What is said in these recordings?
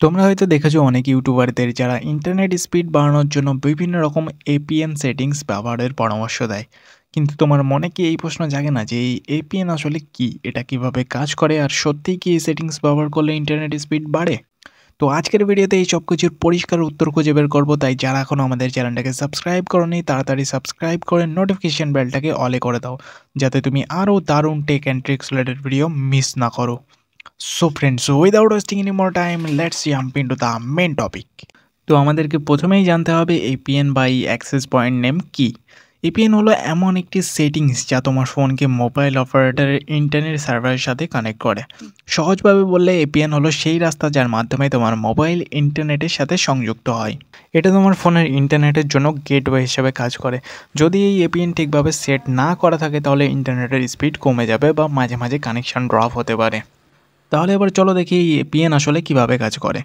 তোমরা হয়তো দেখেছো অনেক ইউটিউবারদের যারা ইন্টারনেট স্পিড বাড়ানোর জন্য বিভিন্ন রকম এপিএন সেটিংস ব্যবহারের পরামর্শ দেয়। কিন্তু তোমার মনে কি এই প্রশ্ন জাগে না যে এই এপিএন আসলে কি, এটা কিভাবে কাজ করে, আর সত্যিই কি এই সেটিংস ব্যবহার করলে ইন্টারনেট স্পিড বাড়ে? তো আজকের ভিডিওতে এই সব কিছুর পরিষ্কার উত্তর খুঁজে বের করবো, তাই যারা এখনো আমাদের চ্যানেলটাকে সাবস্ক্রাইব করোনি তাড়াতাড়ি সাবস্ক্রাইব করে নোটিফিকেশন বেলটাকে অলে করে দাও, যাতে তুমি আরও দারুণ tech and tricks related video miss না করো। So friends, so without wasting any more time, let's jump into the main topic. তো আমাদেরকে প্রথমেই জানতে হবে এপিএন বা এই অ্যাক্সেস পয়েন্ট নেম কি। এপিএন হলো এমন একটি সেটিংস যা তোমার ফোনকে মোবাইল অপারেটরের ইন্টারনেট সার্ভারের সাথে কানেক্ট করে। সহজভাবে বললে এপিএন হলো সেই রাস্তা যার মাধ্যমে তোমার মোবাইল ইন্টারনেটের সাথে সংযুক্ত হয়। এটা তোমার ফোনের ইন্টারনেটের জন্য গেটওয়ে হিসেবে কাজ করে। যদি এই এপিএন ঠিকভাবে সেট না করা থাকে তাহলে ইন্টারনেটের স্পিড কমে যাবে বা মাঝে মাঝে কানেকশন ড্রপ হতে পারে। তাহলে এবার চলো দেখি এই এপিএন আসলে কিভাবে কাজ করে।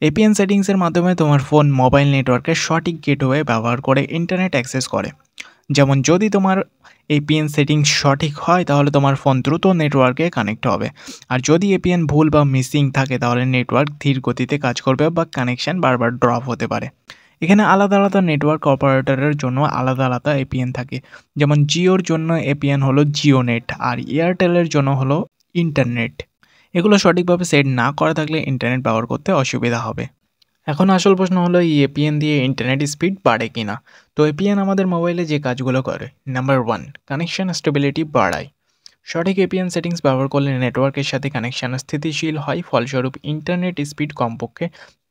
এপিএন সেটিংসের মাধ্যমে তোমার ফোন মোবাইল নেটওয়ার্কের সঠিক গেটওয়ে ব্যবহার করে ইন্টারনেট অ্যাক্সেস করে। যেমন যদি তোমার এপিএন সেটিংস সঠিক হয় তাহলে তোমার ফোন দ্রুত নেটওয়ার্কে কানেক্ট হবে, আর যদি এপিএন ভুল বা মিসিং থাকে তাহলে নেটওয়ার্ক ধীর গতিতে কাজ করবে বা কানেকশন বারবার ড্রপ হতে পারে। এখানে আলাদা আলাদা নেটওয়ার্ক অপারেটরের জন্য আলাদা আলাদা এপিএন থাকে। যেমন জিওর জন্য এপিএন হলো জিও নেট, আর এয়ারটেলের জন্য হলো ইন্টারনেট। এগুলো সঠিকভাবে সেট না করা থাকলে ইন্টারনেট ব্যবহার করতে অসুবিধা হবে। এখন আসল প্রশ্ন হলো এই এপিএন দিয়ে ইন্টারনেট স্পিড বাড়ে কিনা। তো এপিএন আমাদের মোবাইলে যে কাজগুলো করে, নাম্বার 1, কানেকশন স্টেবিলিটি বাড়ায়। সঠিক এপিএন সেটিংস ব্যবহার করলে নেটওয়ার্কের সাথে কানেকশন স্থিতিশীল হয়, ফলস্বরূপ ইন্টারনেট স্পিড কমপক্ষে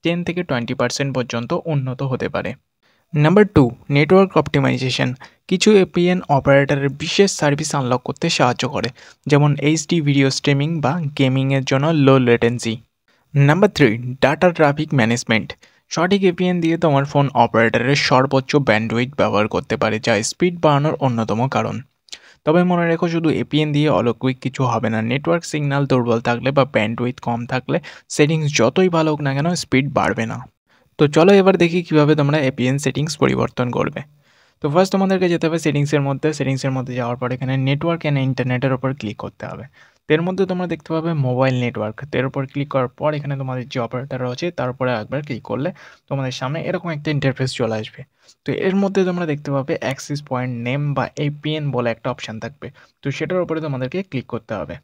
10 থেকে 20% পর্যন্ত উন্নত হতে পারে। Number 2, network optimization. কিছু এপিএন অপারেটরের বিশেষ সার্ভিস আনলক করতে সাহায্য করে, যেমন এইচডি ভিডিও স্ট্রিমিং বা গেমিংয়ের জন্য low latency. Number 3, data traffic management. সঠিক এপিএন দিয়ে তোমার ফোন অপারেটরের সর্বোচ্চ ব্যান্ডউইথ ব্যবহার করতে পারে, যা স্পিড বাড়ানোর অন্যতম কারণ। তবে মনে রেখো, শুধু এপিএন দিয়ে অলৌকিক কিছু হবে না। নেটওয়ার্ক সিগন্যাল দুর্বল থাকলে বা ব্যান্ডউইথ কম থাকলে সেটিংস যতই ভালো হোক না কেন স্পিড বাড়বে না। তো চলো এবার দেখি কিভাবে তোমরা এপিএন সেটিংস পরিবর্তন করবে। তো ফার্স্ট তোমাদেরকে যেতে হবে সেটিংসের মধ্যে যাওয়ার পর এখানে নেটওয়ার্ক অ্যান্ড ইন্টারনেটের ওপর ক্লিক করতে হবে। তো এর মধ্যে তোমরা দেখতে পাবে মোবাইল নেটওয়ার্ক। তো এর উপর ক্লিক করার পর এখানে তোমাদের যে অপারেটর আছে তার উপরে একবার ক্লিক করলে তোমাদের সামনে এরকম একটা ইন্টারফেস চলে আসবে। তো এর মধ্যে তোমরা দেখতে পাবে অ্যাক্সেস পয়েন্ট নেম বা এপিএন বলে একটা অপশান থাকবে। তো সেটার উপরে তোমাদেরকে ক্লিক করতে হবে।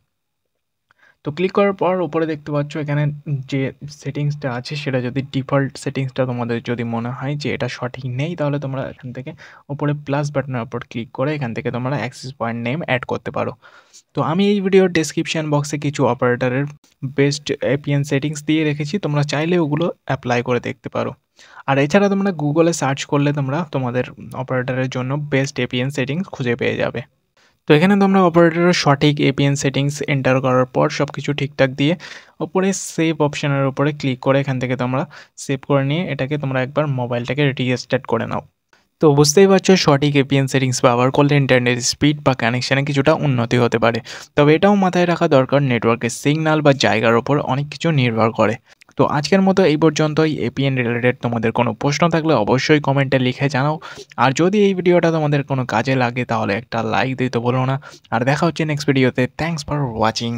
তো ক্লিক করার পর উপরে দেখতে পাচ্ছ এখানে যে সেটিংসটা আছে সেটা যদি ডিফল্ট সেটিংসটা তোমাদের যদি মনে হয় যে এটা সঠিক নেই, তাহলে তোমরা এখান থেকে উপরে প্লাস বাটনের উপর ক্লিক করে এখান থেকে তোমরা অ্যাক্সেস পয়েন্ট নেম অ্যাড করতে পারো। তো আমি এই ভিডিওর ডেসক্রিপশন বক্সে কিছু অপারেটরের বেস্ট এপিএন সেটিংস দিয়ে রেখেছি, তোমরা চাইলে ওগুলো অ্যাপ্লাই করে দেখতে পারো। আর এছাড়া তোমরা গুগলে সার্চ করলে তোমরা তোমাদের অপারেটরের জন্য বেস্ট এপিএন সেটিংস খুঁজে পেয়ে যাবে। তো এখানে তোমরা অপারেটরের সঠিক এপিএন সেটিংস এন্টার করার পর সব কিছু ঠিকঠাক দিয়ে ওপরে সেভ অপশানের উপরে ক্লিক করে এখান থেকে তোমরা সেভ করে নিয়ে এটাকে তোমরা একবার মোবাইলটাকে রিস্টার্ট করে নাও। তো বুঝতেই পারছো, সঠিক এপিএন সেটিংস ব্যবহার করলে ইন্টারনেট স্পিড বা কানেকশানে কিছুটা উন্নতি হতে পারে। তবে এটাও মাথায় রাখা দরকার, নেটওয়ার্কের সিগন্যাল বা জায়গার ওপর অনেক কিছু নির্ভর করে। তো আজকের মতো এই পর্যন্তই। এপিএন রিলেটেড তোমাদের কোনো প্রশ্ন থাকলে অবশ্যই কমেন্টে লিখে জানাও। আর যদি এই ভিডিওটা তোমাদের কোনো কাজে লাগে তাহলে একটা লাইক দিতে ভুলো না। আর দেখা হচ্ছে নেক্সট ভিডিওতে। Thanks for watching.